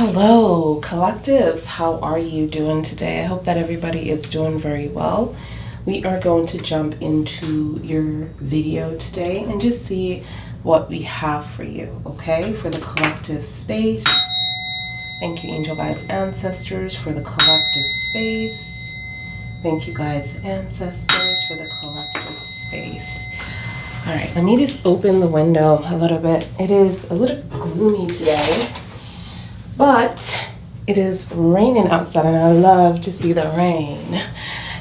Hello, collectives. How are you doing today? I hope that everybody is doing very well. We are going to jump into your video today and just see what we have for you, okay? For the collective space. Thank you, angel guides, ancestors, for the collective space. Thank you, guides, ancestors, for the collective space. All right, let me just open the window a little bit. It is a little gloomy today, but it is raining outside, and I love to see the rain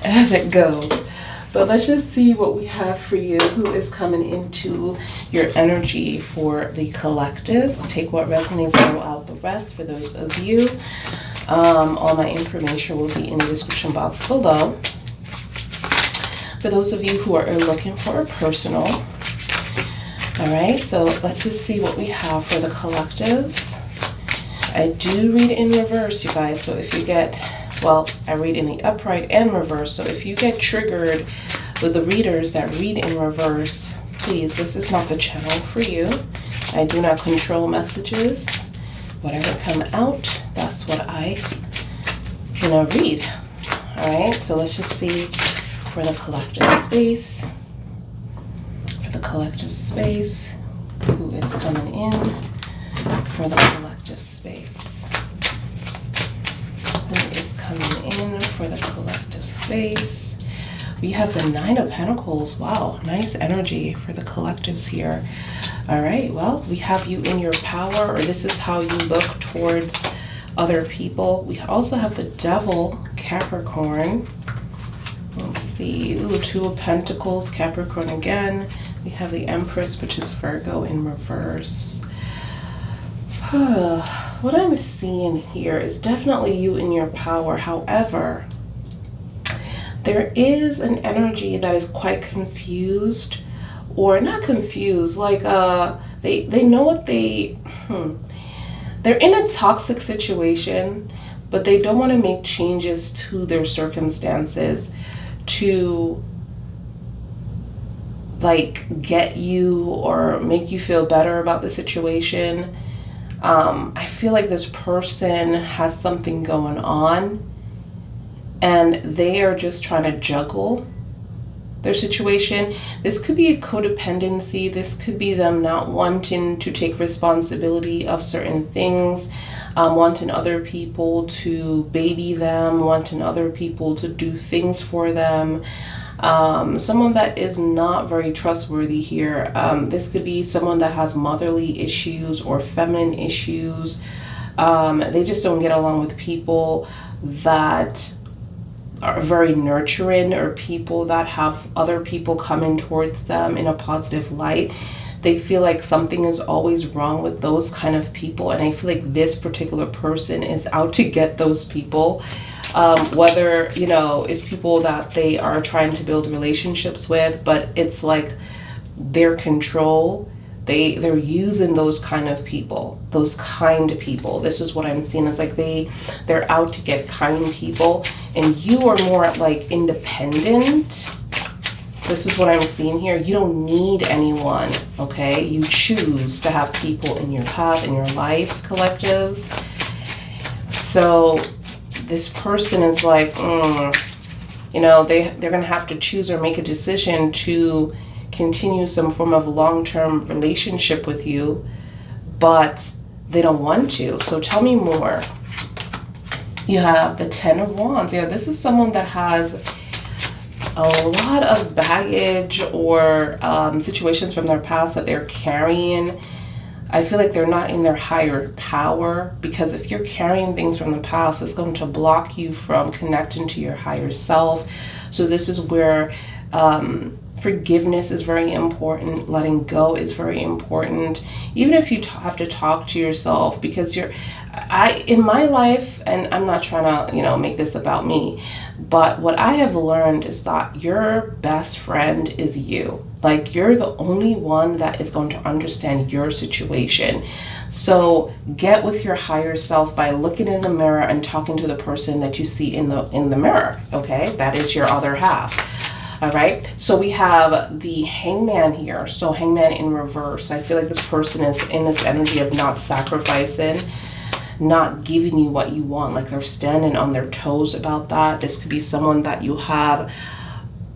as it goes. But let's just see what we have for you. Who is coming into your energy for the collectives? Take what resonates, throw out the rest. For those of you, all my information will be in the description box below. For those of you who are looking for a personal, all right, so let's just see what we have for the collectives. I do read in reverse, you guys, so if you get, well, I read in the upright and reverse, so if you get triggered with the readers that read in reverse, please, this is not the channel for you. I do not control messages. Whatever come out, that's what I, read. All right, so let's just see for the collective space. For the collective space, who is coming in for the collective space? Who is coming in for the collective space? We have the Nine of Pentacles. Wow, nice energy for the collectives here. All right, well, we have you in your power, or this is how you look towards other people. We also have the Devil, Capricorn. Let's see, ooh, Two of Pentacles, Capricorn again. We have the Empress, which is Virgo in reverse. What I'm seeing here is definitely you in your power. However, there is an energy that is quite confused, or not confused, like they know what they're in a toxic situation, but they don't want to make changes to their circumstances to like get you or make you feel better about the situation. I feel like this person has something going on and they are just trying to juggle their situation. This could be a codependency. This could be them not wanting to take responsibility of certain things, wanting other people to baby them, wanting other people to do things for them. Someone that is not very trustworthy here. This could be someone that has motherly issues or feminine issues. They just don't get along with people that are very nurturing, or people that have other people coming towards them in a positive light. They feel like something is always wrong with those kind of people, and I feel like this particular person is out to get those people. Whether, it's people that they are trying to build relationships with, but it's like their control. They're using those kind of people, those kind people. This is what I'm seeing. It's like they're out to get kind people, and you are more like independent. This is what I'm seeing here. You don't need anyone, okay? You choose to have people in your path, in your life, collectives. So this person is like, they're going to have to choose or make a decision to continue some form of long-term relationship with you, but they don't want to. So tell me more. You have the Ten of Wands. Yeah, this is someone that has a lot of baggage or situations from their past that they're carrying. I feel like they're not in their higher power, because if you're carrying things from the past, it's going to block you from connecting to your higher self. So this is where forgiveness is very important. Letting go is very important. Even if you have to talk to yourself, because in my life, and I'm not trying to, make this about me, but what I have learned is that your best friend is you. Like, you're the only one that is going to understand your situation. So get with your higher self by looking in the mirror and talking to the person that you see in the mirror, okay? That is your other half. All right, so we have the Hangman here. So Hangman in reverse. I feel like this person is in this energy of not sacrificing. not giving you what you want, like they're standing on their toes about that. This could be someone that you have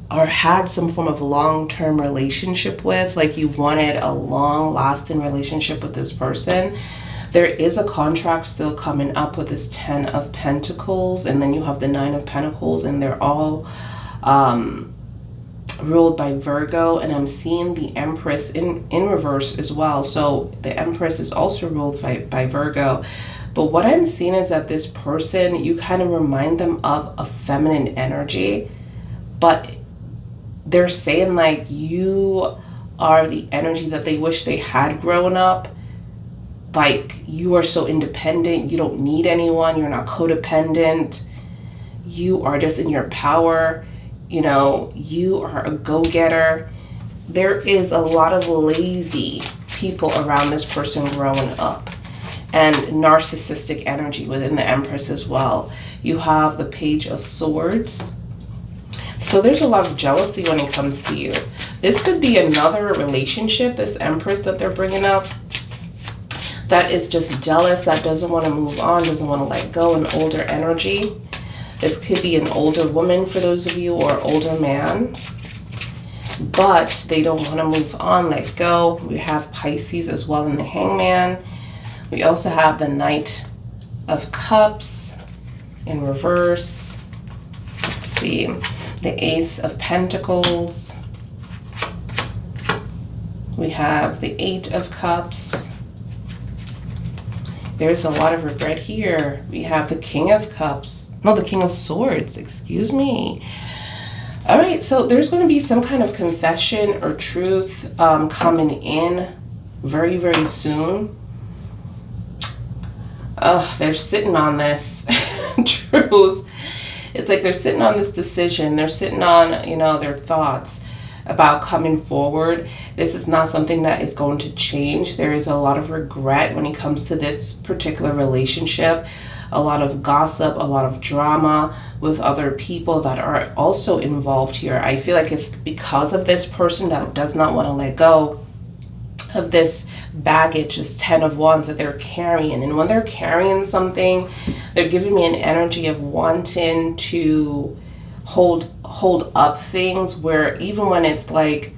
or had some form of long-term relationship with, like you wanted a long-lasting relationship with this person. There is a contract still coming up with this 10 of Pentacles, and then you have the 9 of Pentacles, and they're all ruled by Virgo, and I'm seeing the Empress in reverse as well. So the Empress is also ruled by Virgo. But what I'm seeing is that this person, you kind of remind them of a feminine energy, but they're saying like you are the energy that they wish they had grown up. Like you are so independent, you don't need anyone, you're not codependent, you are just in your power, you know, you are a go-getter. There is a lot of lazy people around this person growing up, and narcissistic energy within the Empress as well. You have the Page of Swords. So there's a lot of jealousy when it comes to you. This could be another relationship, this Empress that they're bringing up, that is just jealous, that doesn't want to move on, doesn't want to let go, an older energy. This could be an older woman for those of you, or older man, but they don't want to move on, let go. We have Pisces as well in the Hangman. We also have the Knight of Cups in reverse. Let's see, the Ace of Pentacles. We have the 8 of Cups. There's a lot of regret here. We have the King of Cups. No, the King of Swords, excuse me. All right, so there's going to be some kind of confession or truth coming in very, very soon. They're sitting on this truth. It's like they're sitting on this decision. They're sitting on, you know, their thoughts about coming forward. This is not something that is going to change. There is a lot of regret when it comes to this particular relationship. A lot of gossip, a lot of drama with other people that are also involved here. I feel like it's because of this person that does not want to let go of this baggage, this 10 of Wands that they're carrying. And when they're carrying something, they're giving me an energy of wanting to hold up things, where even when it's like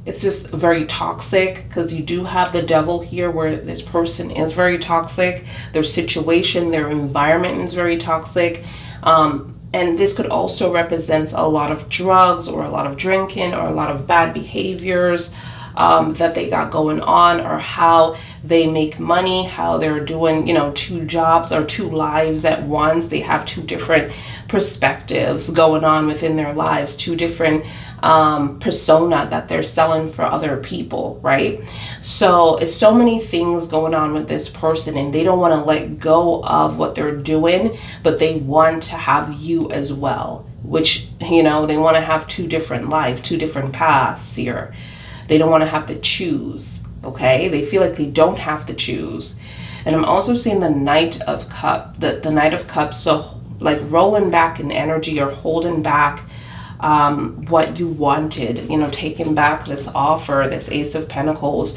it's just very toxic, because you do have the Devil here, where this person is very toxic. Their situation, their environment is very toxic. And this could also represent a lot of drugs, or a lot of drinking, or a lot of bad behaviors that they got going on, or how they make money, how they're doing, you know, 2 jobs or 2 lives at once. They have 2 different perspectives going on within their lives, 2 different persona that they're selling for other people, right? So it's so many things going on with this person, and they don't want to let go of what they're doing, but they want to have you as well, which, you know, they want to have 2 different lives, 2 different paths here. They don't want to have to choose, okay? They feel like they don't have to choose. And I'm also seeing the Knight of Cups, the Knight of Cups, so like rolling back in energy, or holding back what you wanted, you know, taking back this offer, this Ace of Pentacles,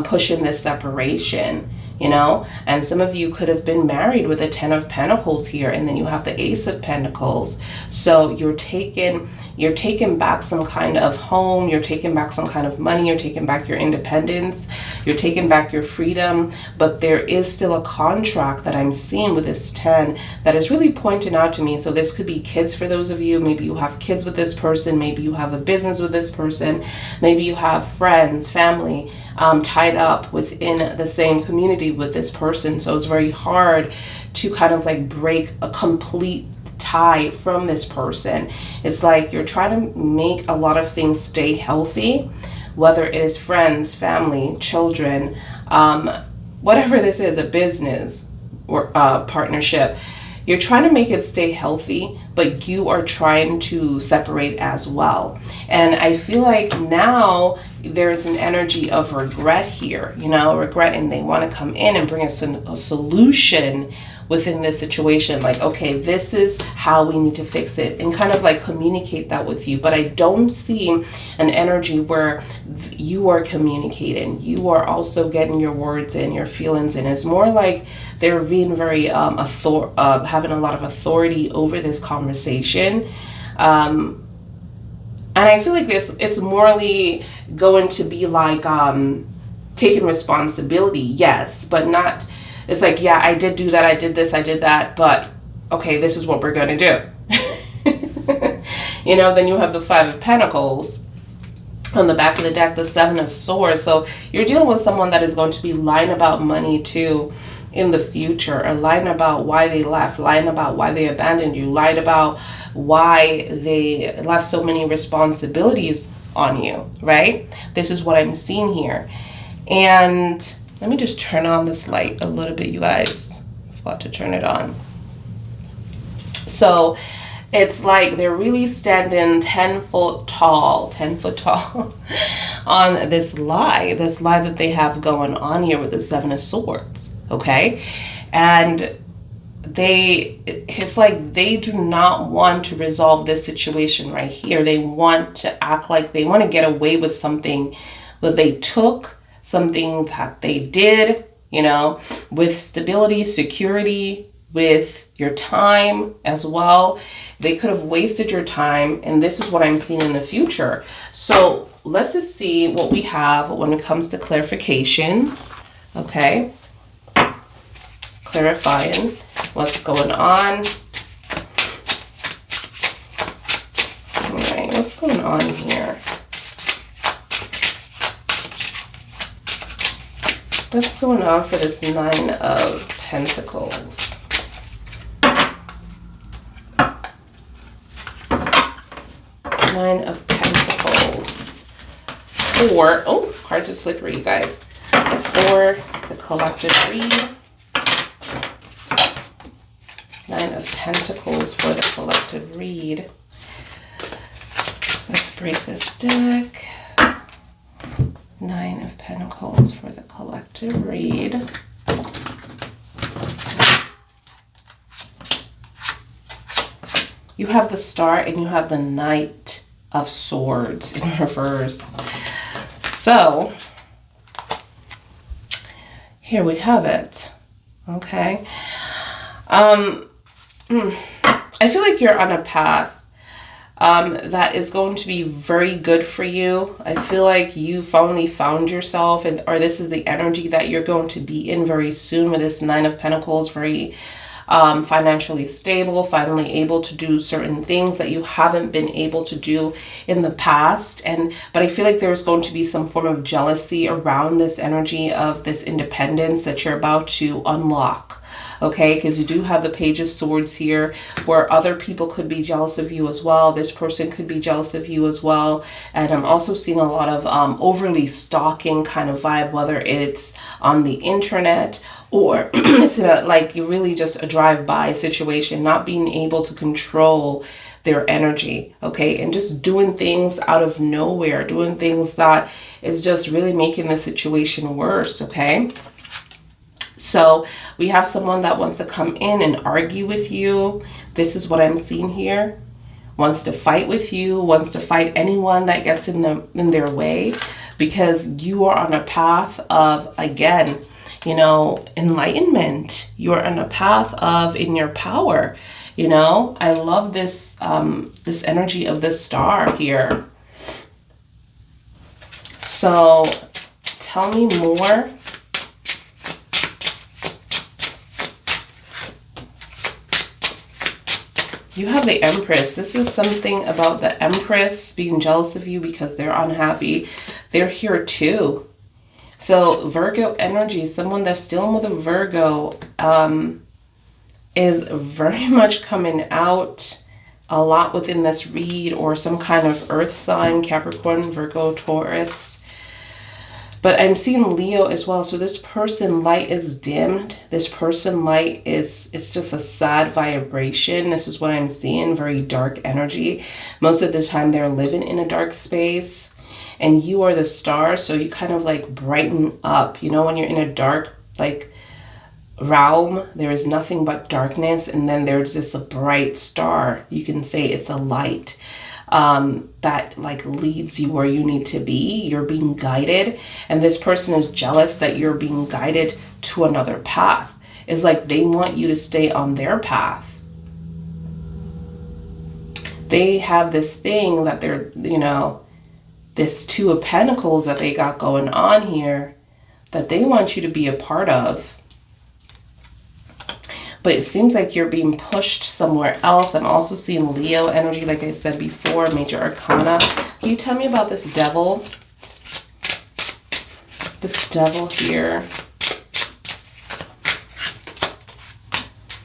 pushing this separation, you know. And some of you could have been married with a 10 of Pentacles here, and then you have the Ace of Pentacles. So you're taking back some kind of home, you're taking back some kind of money, you're taking back your independence, you're taking back your freedom. But there is still a contract that I'm seeing with this 10 that is really pointing out to me. So this could be kids for those of you. Maybe you have kids with this person, maybe you have a business with this person, maybe you have friends, family tied up within the same community with this person. So it's very hard to kind of like break a complete tie from this person. It's like you're trying to make a lot of things stay healthy, whether it is friends, family, children, whatever this is, a business or partnership. You're trying to make it stay healthy, but you are trying to separate as well. And I feel like now there's an energy of regret here, you know, regret, and they want to come in and bring us a solution within this situation. Like, okay, this is how we need to fix it, and kind of like communicate that with you. But I don't see an energy where you are communicating. You are also getting your words in, your feelings in. It's more like they're being very having a lot of authority over this conversation. And I feel like it's morally going to be like taking responsibility, yes, but not. It's like, yeah, I did do that, I did this, I did that, but okay, this is what we're going to do. You know, then you have the Five of Pentacles on the back of the deck, the Seven of Swords. So you're dealing with someone that is going to be lying about money too in the future, or lying about why they left, lying about why they abandoned you, lied about why they left so many responsibilities on you, right? This is what I'm seeing here. And let me just turn on this light a little bit, you guys. I forgot to turn it on. So it's like they're really standing 10 foot tall on this lie that they have going on here with the Seven of Swords, okay? And it's like they do not want to resolve this situation right here. They want to act like they want to get away with something that they took, something that they did, you know, with stability, security, with your time as well. They could have wasted your time, and this is what I'm seeing in the future. So let's just see what we have when it comes to clarifications, okay? Clarifying what's going on. All right, what's going on here? What's going on for this Nine of Pentacles? Nine of Pentacles. Cards are slippery, you guys. For the collective read. Nine of Pentacles for the collective read. Let's break this deck. Nine of Pentacles for the collective read. You have the Star and you have the Knight of Swords in reverse. So, here we have it. Okay. I feel like you're on a path that is going to be very good for you. I feel like you finally found yourself, or this is the energy that you're going to be in very soon with this Nine of Pentacles, very financially stable, finally able to do certain things that you haven't been able to do in the past. But I feel like there's going to be some form of jealousy around this energy of this independence that you're about to unlock. Okay, because you do have the Page of Swords here, where other people could be jealous of you as well. This person could be jealous of you as well. And I'm also seeing a lot of overly stalking kind of vibe, whether it's on the internet or it's like you really just a drive-by situation, not being able to control their energy, okay? And just doing things out of nowhere, doing things that is just really making the situation worse, okay? So we have someone that wants to come in and argue with you. This is what I'm seeing here. Wants to fight with you, wants to fight anyone that gets in their way, because you are on a path of, again, you know, enlightenment. You're on a path of in your power. You know, I love this this energy of the Star here. So tell me more. You have the Empress. This is something about the Empress being jealous of you because they're unhappy. They're here too. So Virgo energy, someone that's dealing with a Virgo is very much coming out a lot within this read, or some kind of earth sign, Capricorn, Virgo, Taurus. But I'm seeing Leo as well. So this person light is dimmed. This person light it's just a sad vibration. This is what I'm seeing, very dark energy. Most of the time they're living in a dark space. and you are the star, so you kind of like brighten up. You know, when you're in a dark like realm, there is nothing but darkness, and then there's this a bright star. You can say it's a light that like leads you where you need to be. You're being guided, and this person is jealous that you're being guided to another path. It's like they want you to stay on their path. They have this thing that they're, you know, this Two of Pentacles that they got going on here that they want you to be a part of. But it seems like you're being pushed somewhere else. I'm also seeing Leo energy, like I said before, major arcana. Can you tell me about this devil? This devil here.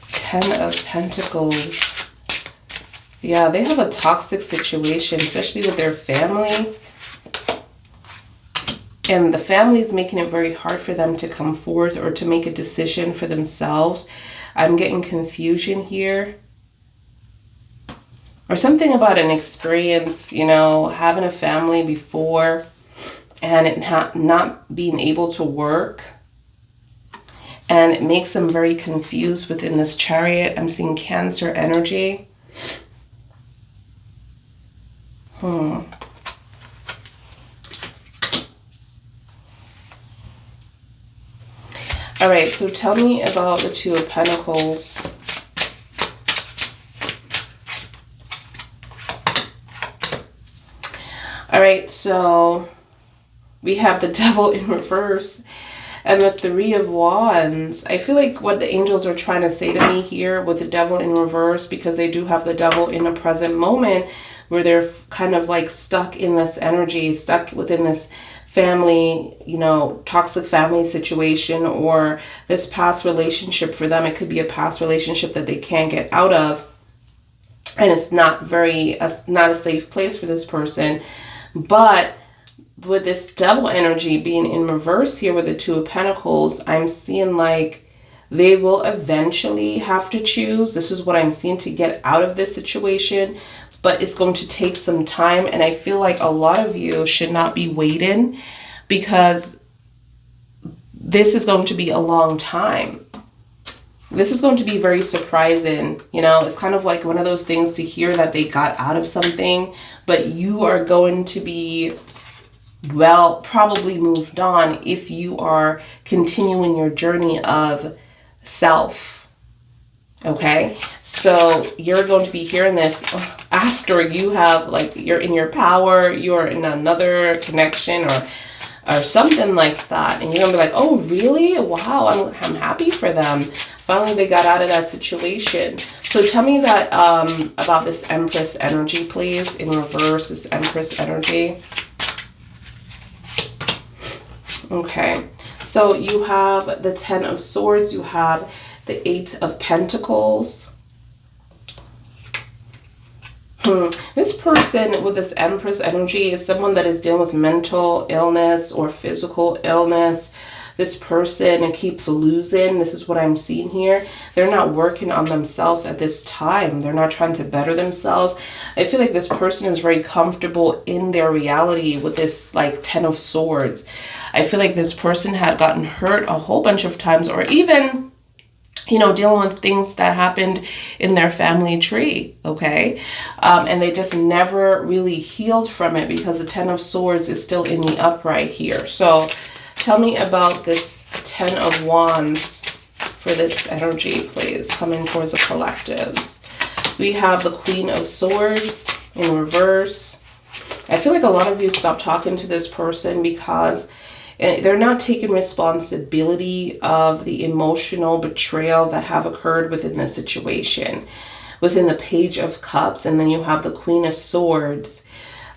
10 of Pentacles. Yeah, they have a toxic situation, especially with their family. And the family is making it very hard for them to come forth or to make a decision for themselves. I'm getting confusion here. Or something about an experience, you know, having a family before and it not being able to work. And it makes them very confused within this Chariot. I'm seeing Cancer energy. All right, so tell me about the Two of Pentacles. All right, so we have the Devil in reverse and the Three of Wands. I feel like what the angels are trying to say to me here with the Devil in reverse, because they do have the Devil in a present moment where they're kind of like stuck in this energy, stuck within this family, you know, toxic family situation, or this past relationship for them. It could be a past relationship that they can't get out of, and it's not not a safe place for this person. But with this Devil energy being in reverse here with the Two of Pentacles, I'm seeing like they will eventually have to choose. This is what I'm seeing, to get out of this situation. But it's going to take some time. And I feel like a lot of you should not be waiting, because this is going to be a long time. This is going to be very surprising. You know, it's kind of like one of those things to hear that they got out of something, but you are going to be, well, probably moved on if you are continuing your journey of self. Okay, so you're going to be hearing this after you have, like, you're in your power, you're in another connection or something like that, and you're gonna be like, oh really, wow, I'm happy for them, finally they got out of that situation. So tell me that about this Empress energy, please, in reverse, this Empress energy. Okay, so you have the Ten of Swords, you have the Eight of Pentacles. This person with this Empress energy is someone that is dealing with mental illness or physical illness. This person keeps losing. This is what I'm seeing here. They're not working on themselves at this time. They're not trying to better themselves. I feel like this person is very comfortable in their reality with this like Ten of Swords. I feel like this person had gotten hurt a whole bunch of times, or even, you know, dealing with things that happened in their family tree, okay? And they just never really healed from it, because the Ten of Swords is still in the upright here. So tell me about this Ten of Wands for this energy, please, coming towards the collectives. We have the Queen of Swords in reverse. I feel like a lot of you stopped talking to this person because they're not taking responsibility of the emotional betrayal that have occurred within the situation. Within the Page of Cups, and then you have the Queen of Swords.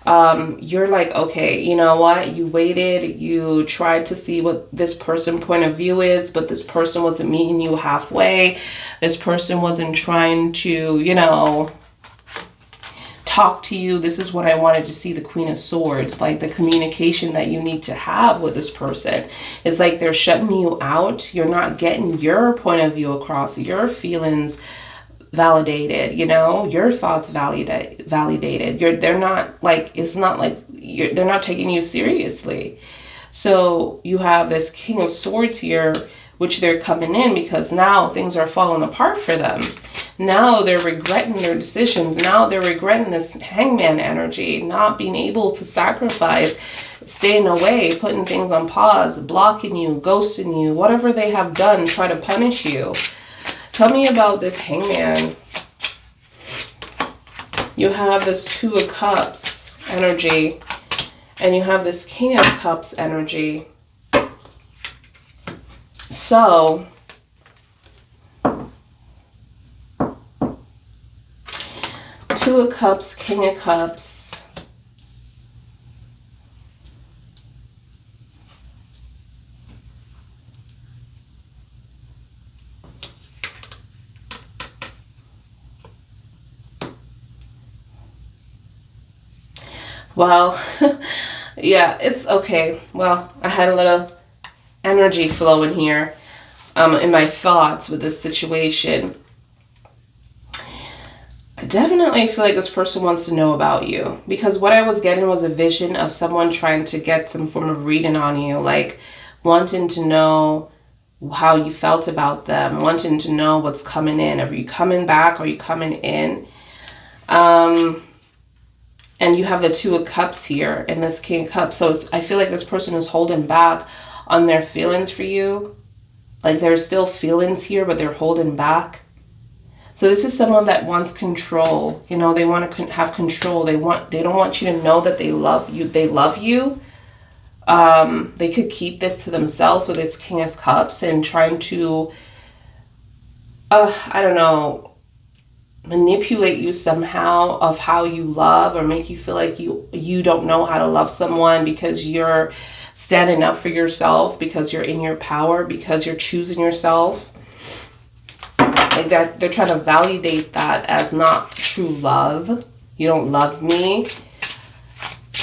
You're like, okay, you know what? You waited, you tried to see what this person's point of view is, but this person wasn't meeting you halfway. This person wasn't trying to, you know, talk to you. This is what I wanted to see, the Queen of Swords, like the communication that you need to have with this person. It's like they're shutting you out. You're not getting your point of view across, your feelings, validated, you know, your thoughts validated. They're not like, it's not like they're not taking you seriously. So you have this King of Swords here, which they're coming in because now things are falling apart for them. Now they're regretting their decisions. Now they're regretting this Hangman energy, not being able to sacrifice, staying away, putting things on pause, blocking you, ghosting you, whatever they have done, try to punish you. Tell me about this Hangman. You have this Two of Cups energy, and you have this King of Cups energy. So, Two of Cups, King of Cups. Well, yeah, it's okay. Well, I had a little energy flow in here in my thoughts with this situation. I definitely feel like this person wants to know about you, because what I was getting was a vision of someone trying to get some form of reading on you, like wanting to know how you felt about them, wanting to know what's coming in. Are you coming back? Are you coming in? And you have the Two of Cups here and this King of Cups. So I feel like this person is holding back on their feelings for you. Like there's still feelings here, but they're holding back. So this is someone that wants control. You know, they want to have control. They don't want you to know that they love you. They love you. They could keep this to themselves with this King of Cups and trying to, I don't know, manipulate you somehow of how you love, or make you feel like you don't know how to love someone because you're standing up for yourself, because you're in your power, because you're choosing yourself. Like that, they're trying to validate that as not true love. You don't love me.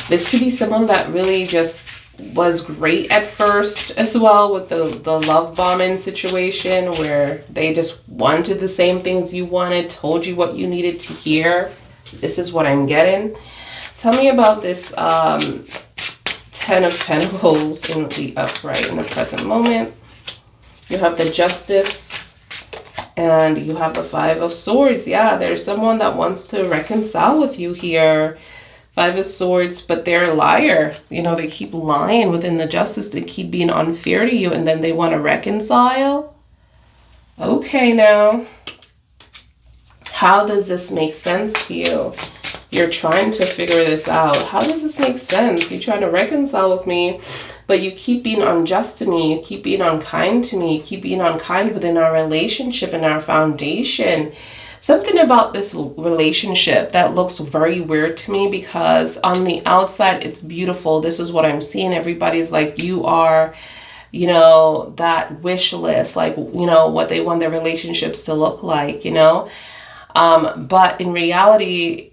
This could be someone that really just was great at first as well, with the love bombing situation, where they just wanted the same things you wanted, told you what you needed to hear. This is what I'm getting. Tell me about this Ten of Pentacles in the upright in the present moment. You have the Justice and you have the Five of Swords. Yeah, there's someone that wants to reconcile with you here. Five of Swords, but they're a liar. You know, they keep lying within the Justice. They keep being unfair to you, and then they want to reconcile. Okay, now. How does this make sense to you? You're trying to figure this out. How does this make sense? You're trying to reconcile with me, but you keep being unjust to me. You keep being unkind to me. You keep being unkind within our relationship and our foundation. Something about this relationship that looks very weird to me, because on the outside, it's beautiful. This is what I'm seeing. Everybody's like, you are, you know, that wish list, like, you know, what they want their relationships to look like, you know. But in reality,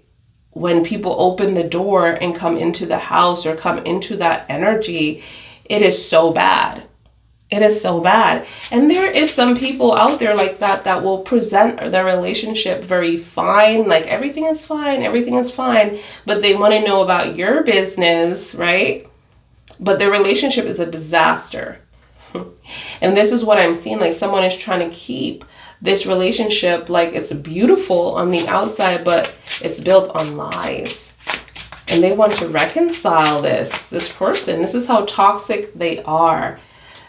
when people open the door and come into the house or come into that energy, it is so bad. It is so bad. And there is some people out there like that that will present their relationship very fine. Like everything is fine. Everything is fine. But they want to know about your business, right? But their relationship is a disaster. And this is what I'm seeing. Like someone is trying to keep this relationship like it's beautiful on the outside, but it's built on lies. And they want to reconcile this person. This is how toxic they are.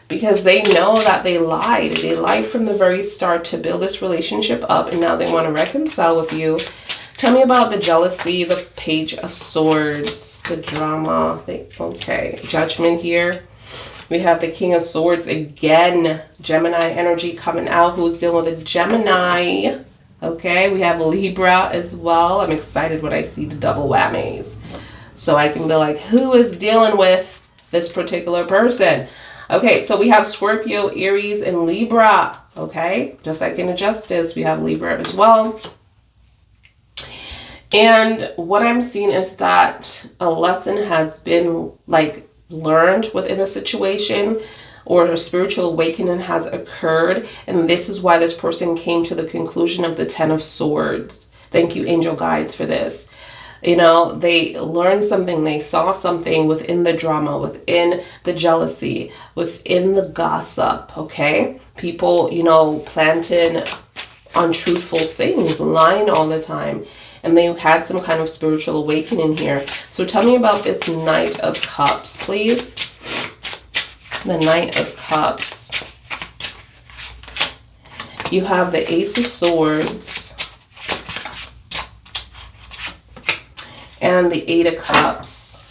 Because they know that they lied. They lied from the very start to build this relationship up, and now they want to reconcile with you. Tell me about the jealousy, the Page of Swords, the drama. Okay, Judgment here. We have the King of Swords again. Gemini energy coming out. Who's dealing with a Gemini? Okay, we have Libra as well. I'm excited when I see the double whammies. So I can be like, who is dealing with this particular person? Okay, so we have Scorpio, Aries, and Libra. Okay, just like in the Justice, we have Libra as well. And what I'm seeing is that a lesson has been like learned within the situation. or a spiritual awakening has occurred. And this is why this person came to the conclusion of the 10 of Swords. Thank you, angel guides, for this. You know, they learned something, they saw something within the drama, within the jealousy, within the gossip, okay? People, you know, planting untruthful things, lying all the time. And they had some kind of spiritual awakening here. So tell me about this Knight of Cups, please. The Knight of Cups. You have the Ace of Swords. And the Eight of Cups.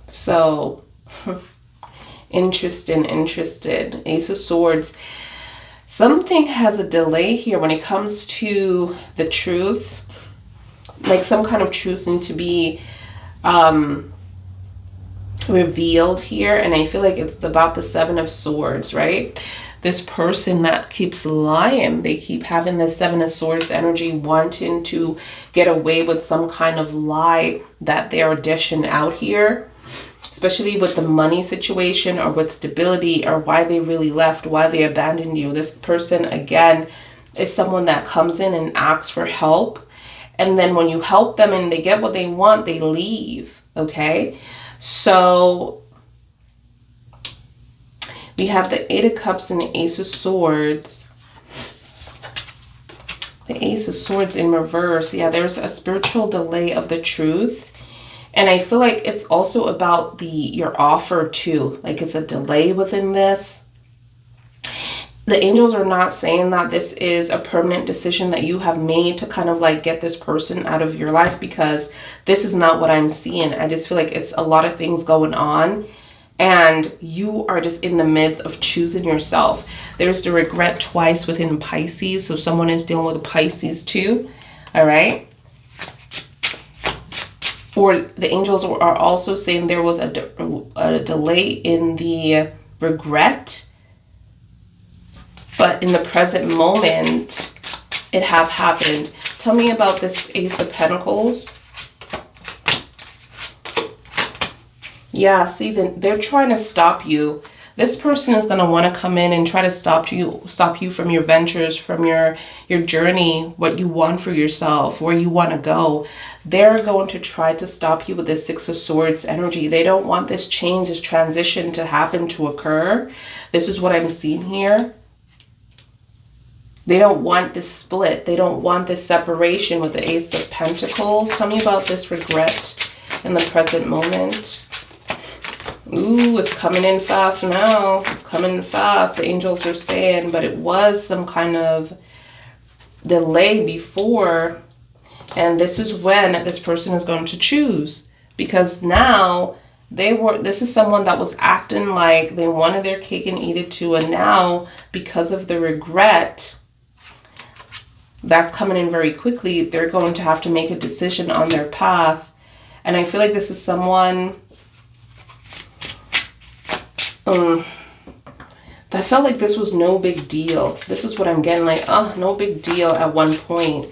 So, interested. Ace of Swords. Something has a delay here when it comes to the truth. Like some kind of truth needs to be revealed here. And I feel like it's about the Seven of Swords, right? This person that keeps lying, they keep having the Seven of Swords energy, wanting to get away with some kind of lie that they're dishing out here, especially with the money situation or with stability or why they really left, why they abandoned you. This person, again, is someone that comes in and asks for help. And then when you help them and they get what they want, they leave, okay? So we have the Eight of Cups and the Ace of Swords. The Ace of Swords in reverse. Yeah, there's a spiritual delay of the truth. And I feel like it's also about your offer too. Like it's a delay within this. The angels are not saying that this is a permanent decision that you have made to kind of like get this person out of your life, because this is not what I'm seeing. I just feel like it's a lot of things going on. And you are just in the midst of choosing yourself. There's the regret twice within Pisces. So someone is dealing with a Pisces too. All right. Or the angels are also saying there was a delay in the regret. But in the present moment, it have happened. Tell me about this Ace of Pentacles. Yeah, see, they're trying to stop you. This person is going to want to come in and try to stop you from your ventures, from your journey, what you want for yourself, where you want to go. They're going to try to stop you with this Six of Swords energy. They don't want this change, this transition to happen, to occur. This is what I'm seeing here. They don't want this split. They don't want this separation with the Ace of Pentacles. Tell me about this regret in the present moment. Ooh, it's coming in fast now. It's coming fast, the angels are saying, but it was some kind of delay before. And this is when this person is going to choose, because now this is someone that was acting like they wanted their cake and eat it too. And now, because of the regret that's coming in very quickly, they're going to have to make a decision on their path. And I feel like this is someone that felt like this was no big deal. This is what I'm getting, like, oh, no big deal at one point.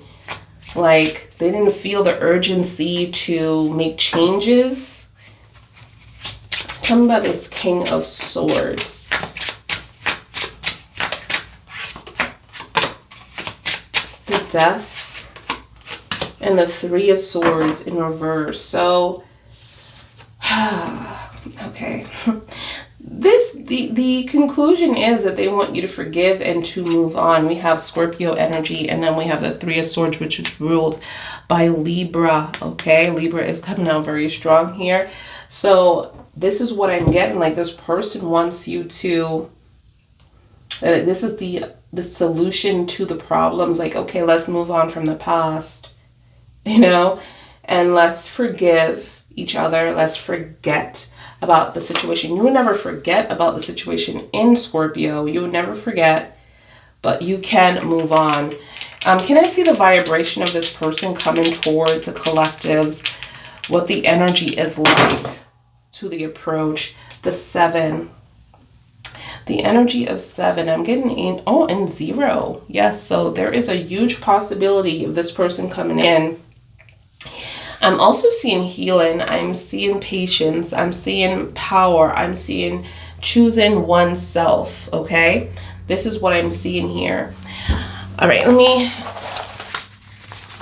Like, they didn't feel the urgency to make changes. Tell me about this King of Swords. The Death and the Three of Swords in reverse. So, okay. The conclusion is that they want you to forgive and to move on. We have Scorpio energy, and then we have the Three of Swords, which is ruled by Libra. Okay, Libra is coming out very strong here. So this is what I'm getting. Like, this person wants you to. This is the solution to the problems. Like, okay, let's move on from the past, you know, and let's forgive each other. Let's forget about the situation. You would never forget about the situation in Scorpio. You would never forget, but you can move on. Can I see the vibration of this person coming towards the collectives? What the energy is like to the approach. The 7. The energy of 7. I'm getting in. Oh, and 0. Yes, so there is a huge possibility of this person coming in. I'm also seeing healing. I'm seeing patience. I'm seeing power. I'm seeing choosing oneself, okay? This is what I'm seeing here. All right, let me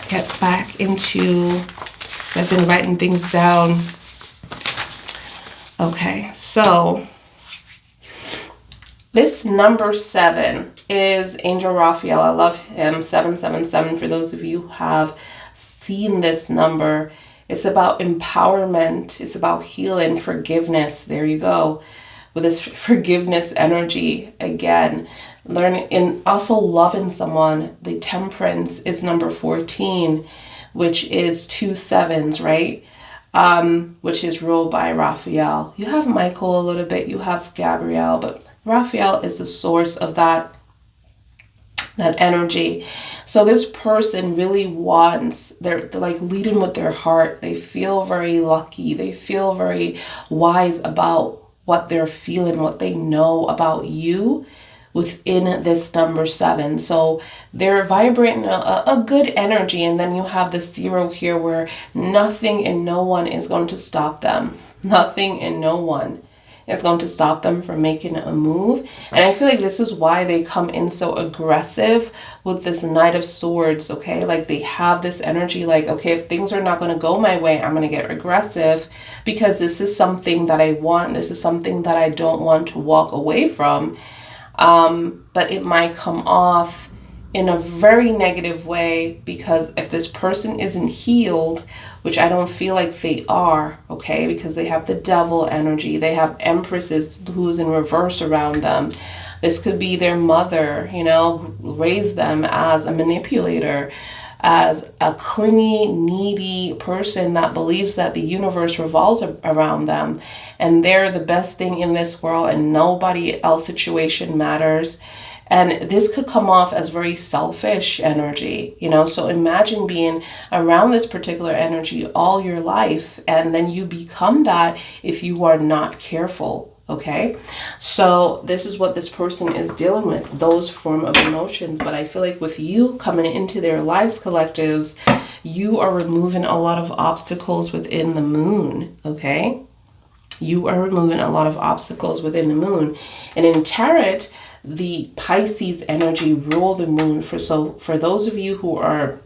get back into, I've been writing things down. Okay, so this number 7 is Angel Raphael. I love him, 777. For those of you who have seen this number, it's about empowerment. It's about healing, forgiveness. There you go. With this forgiveness energy again, learning and also loving someone. The Temperance is number 14, which is 2 sevens, right? Which is ruled by Raphael. You have Michael a little bit, you have Gabrielle, but Raphael is the source of that energy. So this person really wants, they're like leading with their heart. They feel very lucky. They feel very wise about what they're feeling, what they know about you within this number 7. So they're vibrating a good energy. And then you have the 0 here where nothing and no one is going to stop them. Nothing and no one is going to stop them from making a move. And I feel like this is why they come in so aggressive with this Knight of Swords, okay? Like they have this energy like, okay, if things are not going to go my way, I'm going to get aggressive because this is something that I want. This is something that I don't want to walk away from. But it might come off in a very negative way because if this person isn't healed, which I don't feel like they are, okay, because they have the Devil energy, they have Empresses who's in reverse around them. This could be their mother, you know, who raised them as a manipulator, as a clingy, needy person that believes that the universe revolves around them and they're the best thing in this world and nobody else's situation matters. And this could come off as very selfish energy, you know. So imagine being around this particular energy all your life, and then you become that if you are not careful, okay? So this is what this person is dealing with, those form of emotions. But I feel like with you coming into their lives collectives, you are removing a lot of obstacles within the moon, okay? You are removing a lot of obstacles within the moon. And in Tarot, the Pisces energy rule the moon. For those of you who are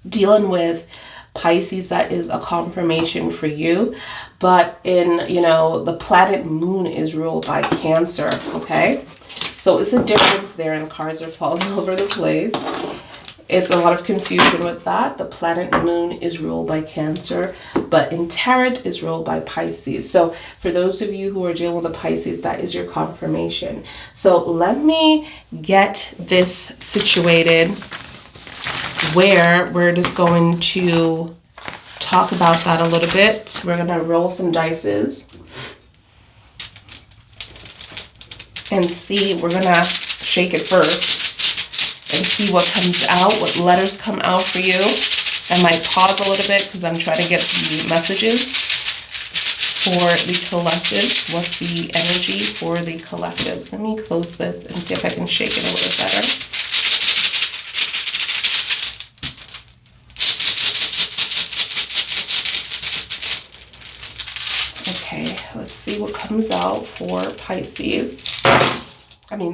dealing with Pisces, that is a confirmation for you. But in, you know, the planet moon is ruled by Cancer, okay? So it's a difference there and cards are falling over the place. It's a lot of confusion with that. The planet moon is ruled by Cancer, but in Tarot is ruled by Pisces. So for those of you who are dealing with the Pisces, that is your confirmation. So let me get this situated where we're just going to talk about that a little bit. We're going to roll some dices and see. We're going to shake it first and see what comes out, what letters come out for you. I might pause a little bit because I'm trying to get the messages for the collectives. What's the energy for the collectives? Let me close this and see if I can shake it a little better. Okay, let's see what comes out for Pisces.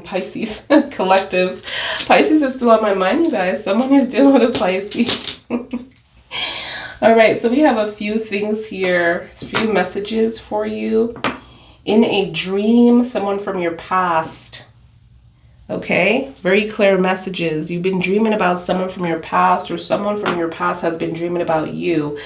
Pisces, collectives. Pisces is still on my mind, you guys. Someone is dealing with a Pisces. All right, so we have a few things here, a few messages for you. In a dream, someone from your past. Okay, very clear messages. You've been dreaming about someone from your past, or someone from your past has been dreaming about you.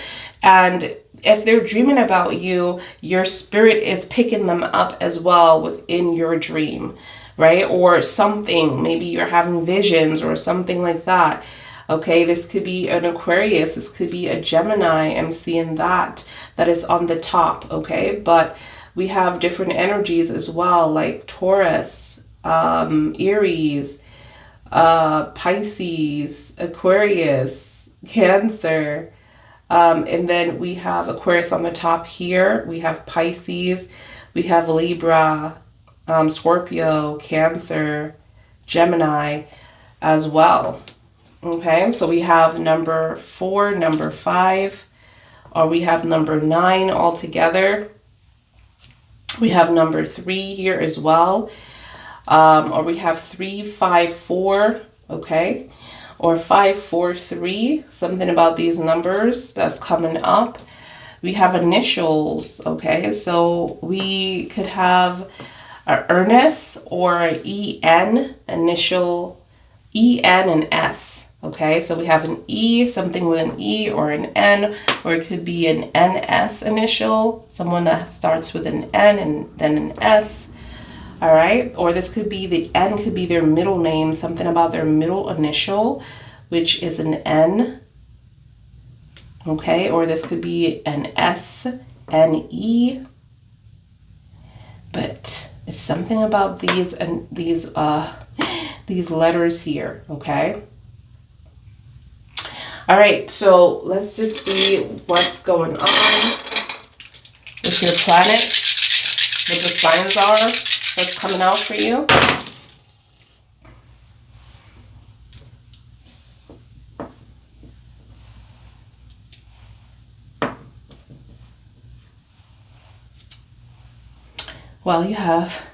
And if they're dreaming about you, your spirit is picking them up as well within your dream, right? Or something, maybe you're having visions or something like that. Okay, this could be an Aquarius, this could be a Gemini. I'm seeing that is on the top, okay? But we have different energies as well, like Taurus, Aries, Pisces, Aquarius, Cancer. And then we have Aquarius on the top here. We have Pisces, we have Libra, Scorpio, Cancer, Gemini as well. Okay, so we have number 4, number 5, or we have number 9 altogether. We have number 3 here as well, or we have 354, okay, or 543, something about these numbers that's coming up. We have initials, okay, so we could have a Ernest or EN, initial EN and S, okay, so we have an E, something with an E or an N, or it could be an NS initial, someone that starts with an N and then an S. All right, or this could be the N could be their middle name, something about their middle initial, which is an N. Okay, or this could be an S, N, E. But it's something about these and these letters here, okay? All right, so let's just see what's going on with your planets, what the signs are that's coming out for you. Well, you have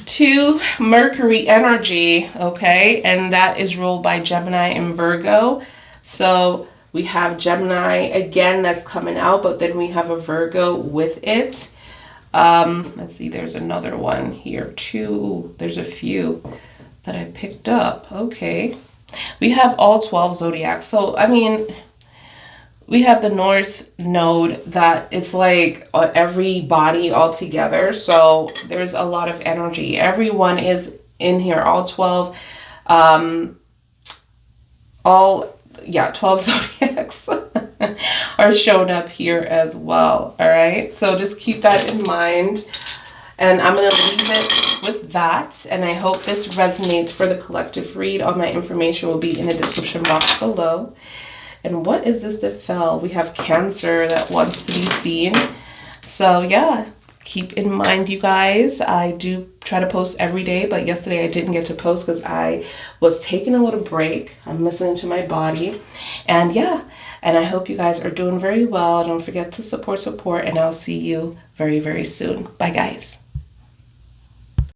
2 Mercury energy, okay, and that is ruled by Gemini and Virgo. So we have Gemini again that's coming out, but then we have a Virgo with it. Let's see, there's another one here too. There's a few that I picked up. Okay, we have all 12 zodiacs. So I mean, we have the North Node that it's like every body all together. So there's a lot of energy. Everyone is in here, all 12, 12 zodiacs are shown up here as well. All right, so just keep that in mind. And I'm going to leave it with that. And I hope this resonates for the collective read. All my information will be in the description box below. And what is this that fell? We have Cancer that wants to be seen. So yeah, keep in mind, you guys, I do try to post every day, but yesterday I didn't get to post because I was taking a little break. I'm listening to my body. And yeah, and I hope you guys are doing very well. Don't forget to support, and I'll see you very, very soon. Bye, guys.